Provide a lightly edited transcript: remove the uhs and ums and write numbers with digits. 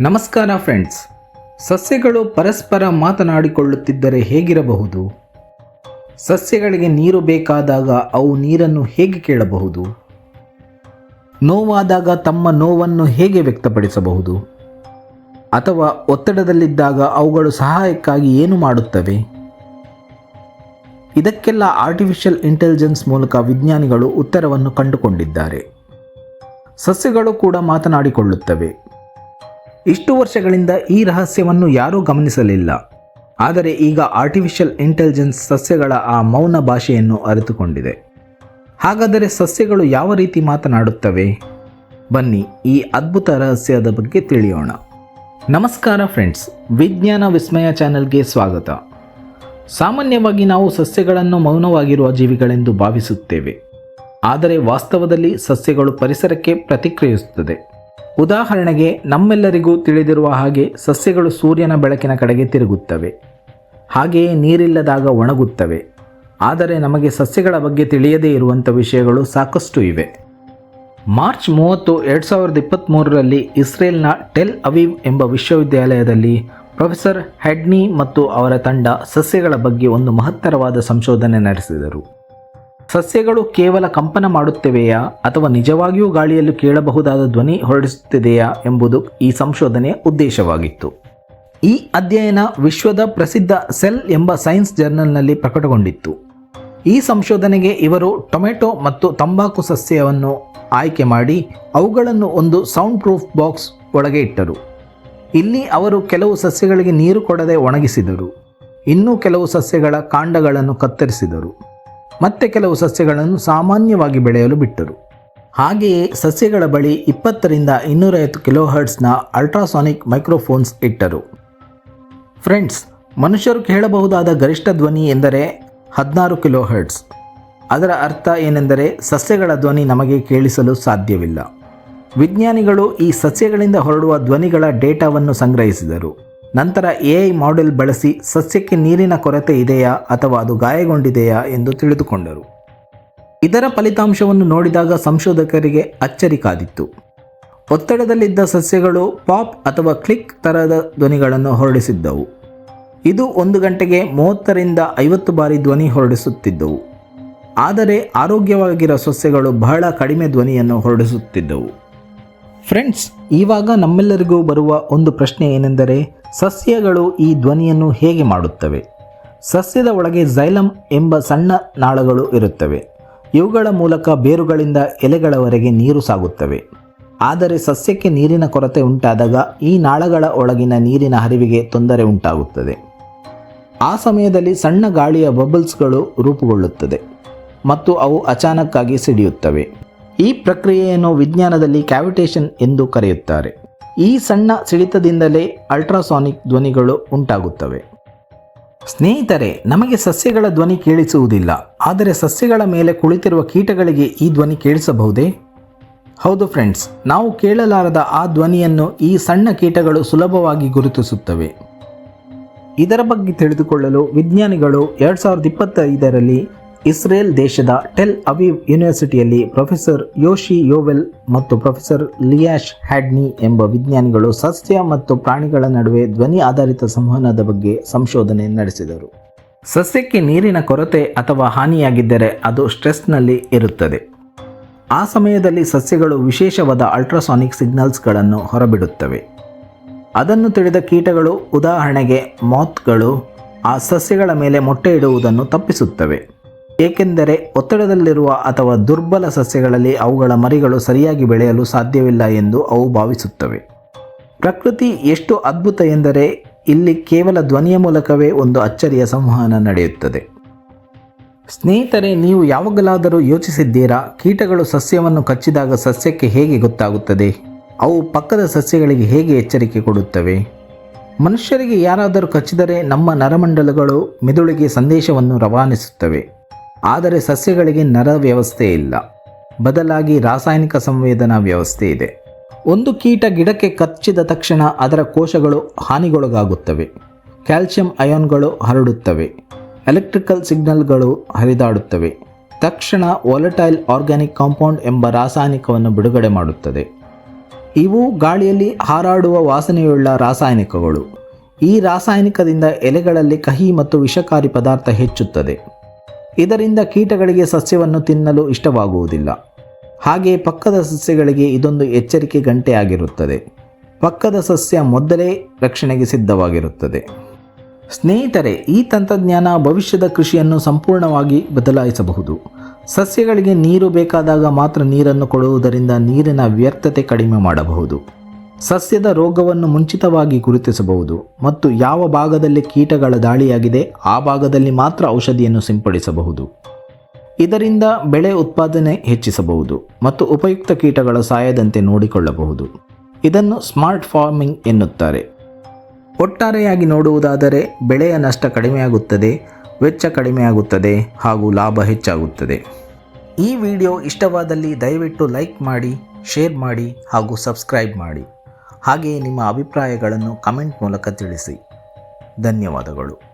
ನಮಸ್ಕಾರ ಫ್ರೆಂಡ್ಸ್. ಸಸ್ಯಗಳು ಪರಸ್ಪರ ಮಾತನಾಡಿಕೊಳ್ಳುತ್ತಿದ್ದರೆ ಹೇಗಿರಬಹುದು? ಸಸ್ಯಗಳಿಗೆ ನೀರು ಬೇಕಾದಾಗ ಅವು ನೀರನ್ನು ಹೇಗೆ ಕೇಳಬಹುದು? ನೋವಾದಾಗ ತಮ್ಮ ನೋವನ್ನು ಹೇಗೆ ವ್ಯಕ್ತಪಡಿಸಬಹುದು? ಅಥವಾ ಒತ್ತಡದಲ್ಲಿದ್ದಾಗ ಅವುಗಳು ಸಹಾಯಕ್ಕಾಗಿ ಏನು ಮಾಡುತ್ತವೆ? ಇದಕ್ಕೆಲ್ಲ ಆರ್ಟಿಫಿಷಿಯಲ್ ಇಂಟೆಲಿಜೆನ್ಸ್ ಮೂಲಕ ವಿಜ್ಞಾನಿಗಳು ಉತ್ತರವನ್ನು ಕಂಡುಕೊಂಡಿದ್ದಾರೆ. ಸಸ್ಯಗಳು ಕೂಡ ಮಾತನಾಡಿಕೊಳ್ಳುತ್ತವೆ. ಇಷ್ಟು ವರ್ಷಗಳಿಂದ ಈ ರಹಸ್ಯವನ್ನು ಯಾರೂ ಗಮನಿಸಲಿಲ್ಲ. ಆದರೆ ಈಗ ಆರ್ಟಿಫಿಷಿಯಲ್ ಇಂಟೆಲಿಜೆನ್ಸ್ ಸಸ್ಯಗಳ ಆ ಮೌನ ಭಾಷೆಯನ್ನು ಅರಿತುಕೊಂಡಿದೆ. ಹಾಗಾದರೆ ಸಸ್ಯಗಳು ಯಾವ ರೀತಿ ಮಾತನಾಡುತ್ತವೆ? ಬನ್ನಿ ಈ ಅದ್ಭುತ ರಹಸ್ಯದ ಬಗ್ಗೆ ತಿಳಿಯೋಣ. ನಮಸ್ಕಾರ ಫ್ರೆಂಡ್ಸ್, ವಿಜ್ಞಾನ ವಿಸ್ಮಯ ಚಾನೆಲ್ಗೆ ಸ್ವಾಗತ. ಸಾಮಾನ್ಯವಾಗಿ ನಾವು ಸಸ್ಯಗಳನ್ನು ಮೌನವಾಗಿರುವ ಜೀವಿಗಳೆಂದು ಭಾವಿಸುತ್ತೇವೆ. ಆದರೆ ವಾಸ್ತವದಲ್ಲಿ ಸಸ್ಯಗಳು ಪರಿಸರಕ್ಕೆ ಪ್ರತಿಕ್ರಿಯಿಸುತ್ತದೆ. ಉದಾಹರಣೆಗೆ, ನಮ್ಮೆಲ್ಲರಿಗೂ ತಿಳಿದಿರುವ ಹಾಗೆ ಸಸ್ಯಗಳು ಸೂರ್ಯನ ಬೆಳಕಿನ ಕಡೆಗೆ ತಿರುಗುತ್ತವೆ. ಹಾಗೆಯೇ ನೀರಿಲ್ಲದಾಗ ಒಣಗುತ್ತವೆ. ಆದರೆ ನಮಗೆ ಸಸ್ಯಗಳ ಬಗ್ಗೆ ತಿಳಿಯದೇ ಇರುವಂಥ ವಿಷಯಗಳು ಸಾಕಷ್ಟು ಇವೆ. ಮಾರ್ಚ್ 30, 2023ರಲ್ಲಿ ಇಸ್ರೇಲ್ನ ಟೆಲ್ ಅವೀವ್ ಎಂಬ ವಿಶ್ವವಿದ್ಯಾಲಯದಲ್ಲಿ ಪ್ರೊಫೆಸರ್ ಹೆಡ್ನಿ ಮತ್ತು ಅವರ ತಂಡ ಸಸ್ಯಗಳ ಬಗ್ಗೆ ಒಂದು ಮಹತ್ತರವಾದ ಸಂಶೋಧನೆ ನಡೆಸಿದರು. ಸಸ್ಯಗಳು ಕೇವಲ ಕಂಪನ ಮಾಡುತ್ತಿವೆಯಾ ಅಥವಾ ನಿಜವಾಗಿಯೂ ಗಾಳಿಯಲ್ಲಿ ಕೇಳಬಹುದಾದ ಧ್ವನಿ ಹೊರಡಿಸುತ್ತಿದೆಯಾ ಎಂಬುದು ಈ ಸಂಶೋಧನೆಯ ಉದ್ದೇಶವಾಗಿತ್ತು. ಈ ಅಧ್ಯಯನ ವಿಶ್ವದ ಪ್ರಸಿದ್ಧ ಸೆಲ್ ಎಂಬ ಸೈನ್ಸ್ ಜರ್ನಲ್ನಲ್ಲಿ ಪ್ರಕಟಗೊಂಡಿತ್ತು. ಈ ಸಂಶೋಧನೆಗೆ ಇವರು ಟೊಮೆಟೊ ಮತ್ತು ತಂಬಾಕು ಸಸ್ಯವನ್ನು ಆಯ್ಕೆ ಮಾಡಿ ಅವುಗಳನ್ನು ಒಂದು ಸೌಂಡ್ ಪ್ರೂಫ್ ಬಾಕ್ಸ್ ಒಳಗೆ ಇಟ್ಟರು. ಇಲ್ಲಿ ಅವರು ಕೆಲವು ಸಸ್ಯಗಳಿಗೆ ನೀರು ಕೊಡದೆ ಒಣಗಿಸಿದರು. ಇನ್ನೂ ಕೆಲವು ಸಸ್ಯಗಳ ಕಾಂಡಗಳನ್ನು ಕತ್ತರಿಸಿದರು. ಮತ್ತೆ ಕೆಲವು ಸಸ್ಯಗಳನ್ನು ಸಾಮಾನ್ಯವಾಗಿ ಬೆಳೆಯಲು ಬಿಟ್ಟರು. ಹಾಗೆಯೇ ಸಸ್ಯಗಳ ಬಳಿ 20ರಿಂದ 250 ಕಿಲೋಹರ್ಟ್ಸ್ನ ಅಲ್ಟ್ರಾಸಾನಿಕ್ ಮೈಕ್ರೋಫೋನ್ಸ್ ಇಟ್ಟರು. ಫ್ರೆಂಡ್ಸ್, ಮನುಷ್ಯರು ಕೇಳಬಹುದಾದ ಗರಿಷ್ಠ ಧ್ವನಿ ಎಂದರೆ 16 ಕಿಲೋಹರ್ಟ್ಸ್. ಅದರ ಅರ್ಥ ಏನೆಂದರೆ ಸಸ್ಯಗಳ ಧ್ವನಿ ನಮಗೆ ಕೇಳಿಸಲು ಸಾಧ್ಯವಿಲ್ಲ. ವಿಜ್ಞಾನಿಗಳು ಈ ಸಸ್ಯಗಳಿಂದ ಹೊರಡುವ ಧ್ವನಿಗಳ ಡೇಟಾವನ್ನು ಸಂಗ್ರಹಿಸಿದರು. ನಂತರ AI ಮಾಡೆಲ್ ಬಳಸಿ ಸಸ್ಯಕ್ಕೆ ನೀರಿನ ಕೊರತೆ ಇದೆಯಾ ಅಥವಾ ಅದು ಗಾಯಗೊಂಡಿದೆಯಾ ಎಂದು ತಿಳಿದುಕೊಂಡರು. ಇದರ ಫಲಿತಾಂಶವನ್ನು ನೋಡಿದಾಗ ಸಂಶೋಧಕರಿಗೆ ಅಚ್ಚರಿ ಕಾದಿತ್ತು. ಒತ್ತಡದಲ್ಲಿದ್ದ ಸಸ್ಯಗಳು ಪಾಪ್ ಅಥವಾ ಕ್ಲಿಕ್ ಥರದ ಧ್ವನಿಗಳನ್ನು ಹೊರಡಿಸಿದ್ದವು. ಇದು 1 ಗಂಟೆಗೆ 30ರಿಂದ 50 ಬಾರಿ ಧ್ವನಿ ಹೊರಡಿಸುತ್ತಿದ್ದವು. ಆದರೆ ಆರೋಗ್ಯವಾಗಿರುವ ಸಸ್ಯಗಳು ಬಹಳ ಕಡಿಮೆ ಧ್ವನಿಯನ್ನು ಹೊರಡಿಸುತ್ತಿದ್ದವು. ಫ್ರೆಂಡ್ಸ್, ಇವಾಗ ನಮ್ಮೆಲ್ಲರಿಗೂ ಬರುವ ಒಂದು ಪ್ರಶ್ನೆ ಏನೆಂದರೆ, ಸಸ್ಯಗಳು ಈ ಧ್ವನಿಯನ್ನು ಹೇಗೆ ಮಾಡುತ್ತವೆ? ಸಸ್ಯದ ಒಳಗೆ ಝೈಲಮ್ ಎಂಬ ಸಣ್ಣ ನಾಳಗಳು ಇರುತ್ತವೆ. ಇವುಗಳ ಮೂಲಕ ಬೇರುಗಳಿಂದ ಎಲೆಗಳವರೆಗೆ ನೀರು ಸಾಗುತ್ತವೆ. ಆದರೆ ಸಸ್ಯಕ್ಕೆ ನೀರಿನ ಕೊರತೆ ಉಂಟಾದಾಗ ಈ ನಾಳಗಳ ಒಳಗಿನ ನೀರಿನ ಹರಿವಿಗೆ ತೊಂದರೆ ಉಂಟಾಗುತ್ತದೆ. ಆ ಸಮಯದಲ್ಲಿ ಸಣ್ಣ ಗಾಳಿಯ ಬಬಲ್ಸ್ಗಳು ರೂಪುಗೊಳ್ಳುತ್ತದೆ ಮತ್ತು ಅವು ಅಚಾನಕ್ಕಾಗಿ ಸಿಡಿಯುತ್ತವೆ. ಈ ಪ್ರಕ್ರಿಯೆಯನ್ನು ವಿಜ್ಞಾನದಲ್ಲಿ ಕ್ಯಾವಿಟೇಷನ್ ಎಂದು ಕರೆಯುತ್ತಾರೆ. ಈ ಸಣ್ಣ ಸಿಡಿತದಿಂದಲೇ ಅಲ್ಟ್ರಾಸಾನಿಕ್ ಧ್ವನಿಗಳು ಉಂಟಾಗುತ್ತವೆ. ಸ್ನೇಹಿತರೆ, ನಮಗೆ ಸಸ್ಯಗಳ ಧ್ವನಿ ಕೇಳಿಸುವುದಿಲ್ಲ. ಆದರೆ ಸಸ್ಯಗಳ ಮೇಲೆ ಕುಳಿತಿರುವ ಕೀಟಗಳಿಗೆ ಈ ಧ್ವನಿ ಕೇಳಿಸಬಹುದೇ? ಹೌದು ಫ್ರೆಂಡ್ಸ್, ನಾವು ಕೇಳಲಾರದ ಆ ಧ್ವನಿಯನ್ನು ಈ ಸಣ್ಣ ಕೀಟಗಳು ಸುಲಭವಾಗಿ ಗುರುತಿಸುತ್ತವೆ. ಇದರ ಬಗ್ಗೆ ತಿಳಿದುಕೊಳ್ಳಲು ವಿಜ್ಞಾನಿಗಳು 2025ರಲ್ಲಿ ಇಸ್ರೇಲ್ ದೇಶದ ಟೆಲ್ ಅವೀವ್ ಯೂನಿವರ್ಸಿಟಿಯಲ್ಲಿ ಪ್ರೊಫೆಸರ್ ಯೋಶಿ ಯೋವೆಲ್ ಮತ್ತು ಪ್ರೊಫೆಸರ್ ಲಿಯಾಶ್ ಹ್ಯಾಡ್ನಿ ಎಂಬ ವಿಜ್ಞಾನಿಗಳು ಸಸ್ಯ ಮತ್ತು ಪ್ರಾಣಿಗಳ ನಡುವೆ ಧ್ವನಿ ಆಧಾರಿತ ಸಂವಹನದ ಬಗ್ಗೆ ಸಂಶೋಧನೆ ನಡೆಸಿದರು. ಸಸ್ಯಕ್ಕೆ ನೀರಿನ ಕೊರತೆ ಅಥವಾ ಹಾನಿಯಾಗಿದ್ದರೆ ಅದು ಸ್ಟ್ರೆಸ್ನಲ್ಲಿ ಇರುತ್ತದೆ. ಆ ಸಮಯದಲ್ಲಿ ಸಸ್ಯಗಳು ವಿಶೇಷವಾದ ಅಲ್ಟ್ರಾಸಾನಿಕ್ ಸಿಗ್ನಲ್ಸ್ಗಳನ್ನು ಹೊರಬಿಡುತ್ತವೆ. ಅದನ್ನು ತಿಳಿದ ಕೀಟಗಳು, ಉದಾಹರಣೆಗೆ ಮಾತ್ಗಳು, ಆ ಸಸ್ಯಗಳ ಮೇಲೆ ಮೊಟ್ಟೆ ಇಡುವುದನ್ನು ತಪ್ಪಿಸುತ್ತವೆ. ಏಕೆಂದರೆ ಒತ್ತಡದಲ್ಲಿರುವ ಅಥವಾ ದುರ್ಬಲ ಸಸ್ಯಗಳಲ್ಲಿ ಅವುಗಳ ಮರಿಗಳು ಸರಿಯಾಗಿ ಬೆಳೆಯಲು ಸಾಧ್ಯವಿಲ್ಲ ಎಂದು ಅವು ಭಾವಿಸುತ್ತವೆ. ಪ್ರಕೃತಿ ಎಷ್ಟು ಅದ್ಭುತ ಎಂದರೆ ಇಲ್ಲಿ ಕೇವಲ ಧ್ವನಿಯ ಮೂಲಕವೇ ಒಂದು ಅಚ್ಚರಿಯ ಸಂವಹನ ನಡೆಯುತ್ತದೆ. ಸ್ನೇಹಿತರೆ, ನೀವು ಯಾವಾಗಲಾದರೂ ಯೋಚಿಸಿದ್ದೀರಾ, ಕೀಟಗಳು ಸಸ್ಯವನ್ನು ಕಚ್ಚಿದಾಗ ಸಸ್ಯಕ್ಕೆ ಹೇಗೆ ಗೊತ್ತಾಗುತ್ತದೆ? ಅವು ಪಕ್ಕದ ಸಸ್ಯಗಳಿಗೆ ಹೇಗೆ ಎಚ್ಚರಿಕೆ ಕೊಡುತ್ತವೆ? ಮನುಷ್ಯರಿಗೆ ಯಾರಾದರೂ ಕಚ್ಚಿದರೆ ನಮ್ಮ ನರಮಂಡಲಗಳು ಮೆದುಳಿಗೆ ಸಂದೇಶವನ್ನು ರವಾನಿಸುತ್ತವೆ. ಆದರೆ ಸಸ್ಯಗಳಿಗೆ ನರ ವ್ಯವಸ್ಥೆ ಇಲ್ಲ. ಬದಲಾಗಿ ರಾಸಾಯನಿಕ ಸಂವೇದನಾ ವ್ಯವಸ್ಥೆ ಇದೆ. ಒಂದು ಕೀಟ ಗಿಡಕ್ಕೆ ಕಚ್ಚಿದ ತಕ್ಷಣ ಅದರ ಕೋಶಗಳು ಹಾನಿಗೊಳಗಾಗುತ್ತವೆ. ಕ್ಯಾಲ್ಸಿಯಂ ಅಯಾನ್ಗಳು ಹರಡುತ್ತವೆ. ಎಲೆಕ್ಟ್ರಿಕಲ್ ಸಿಗ್ನಲ್ಗಳು ಹರಿದಾಡುತ್ತವೆ. ತಕ್ಷಣ ವಾಲಟೈಲ್ ಆರ್ಗ್ಯಾನಿಕ್ ಕಾಂಪೌಂಡ್ ಎಂಬ ರಾಸಾಯನಿಕವನ್ನು ಬಿಡುಗಡೆ ಮಾಡುತ್ತದೆ. ಇವು ಗಾಳಿಯಲ್ಲಿ ಹಾರಾಡುವ ವಾಸನೆಯುಳ್ಳ ರಾಸಾಯನಿಕಗಳು. ಈ ರಾಸಾಯನಿಕದಿಂದ ಎಲೆಗಳಲ್ಲಿ ಕಹಿ ಮತ್ತು ವಿಷಕಾರಿ ಪದಾರ್ಥ ಹೆಚ್ಚುತ್ತದೆ. ಇದರಿಂದ ಕೀಟಗಳಿಗೆ ಸಸ್ಯವನ್ನು ತಿನ್ನಲು ಇಷ್ಟವಾಗುವುದಿಲ್ಲ. ಹಾಗೆಯೇ ಪಕ್ಕದ ಸಸ್ಯಗಳಿಗೆ ಇದೊಂದು ಎಚ್ಚರಿಕೆ ಗಂಟೆಯಾಗಿರುತ್ತದೆ. ಪಕ್ಕದ ಸಸ್ಯ ಮೊದಲೇ ರಕ್ಷಣೆಗೆ ಸಿದ್ಧವಾಗಿರುತ್ತದೆ. ಸ್ನೇಹಿತರೆ, ಈ ತಂತ್ರಜ್ಞಾನ ಭವಿಷ್ಯದ ಕೃಷಿಯನ್ನು ಸಂಪೂರ್ಣವಾಗಿ ಬದಲಾಯಿಸಬಹುದು. ಸಸ್ಯಗಳಿಗೆ ನೀರು ಬೇಕಾದಾಗ ಮಾತ್ರ ನೀರನ್ನು ಕೊಡುವುದರಿಂದ ನೀರಿನ ವ್ಯರ್ಥತೆ ಕಡಿಮೆ ಮಾಡಬಹುದು. ಸಸ್ಯದ ರೋಗವನ್ನು ಮುಂಚಿತವಾಗಿ ಗುರುತಿಸಬಹುದು ಮತ್ತು ಯಾವ ಭಾಗದಲ್ಲಿ ಕೀಟಗಳ ದಾಳಿಯಾಗಿದೆ ಆ ಭಾಗದಲ್ಲಿ ಮಾತ್ರ ಔಷಧಿಯನ್ನು ಸಿಂಪಡಿಸಬಹುದು. ಇದರಿಂದ ಬೆಳೆ ಉತ್ಪಾದನೆ ಹೆಚ್ಚಿಸಬಹುದು ಮತ್ತು ಉಪಯುಕ್ತ ಕೀಟಗಳ ಸಾಯದಂತೆ ನೋಡಿಕೊಳ್ಳಬಹುದು. ಇದನ್ನು ಸ್ಮಾರ್ಟ್ ಫಾರ್ಮಿಂಗ್ ಎನ್ನುತ್ತಾರೆ. ಒಟ್ಟಾರೆಯಾಗಿ ನೋಡುವುದಾದರೆ ಬೆಳೆಯ ನಷ್ಟ ಕಡಿಮೆಯಾಗುತ್ತದೆ, ವೆಚ್ಚ ಕಡಿಮೆಯಾಗುತ್ತದೆ ಹಾಗೂ ಲಾಭ ಹೆಚ್ಚಾಗುತ್ತದೆ. ಈ ವಿಡಿಯೋ ಇಷ್ಟವಾದಲ್ಲಿ ದಯವಿಟ್ಟು ಲೈಕ್ ಮಾಡಿ, ಶೇರ್ ಮಾಡಿ ಹಾಗೂ ಸಬ್ಸ್ಕ್ರೈಬ್ ಮಾಡಿ. ಹಾಗೆಯೇ ನಿಮ್ಮ ಅಭಿಪ್ರಾಯಗಳನ್ನು ಕಮೆಂಟ್ ಮೂಲಕ ತಿಳಿಸಿ. ಧನ್ಯವಾದಗಳು.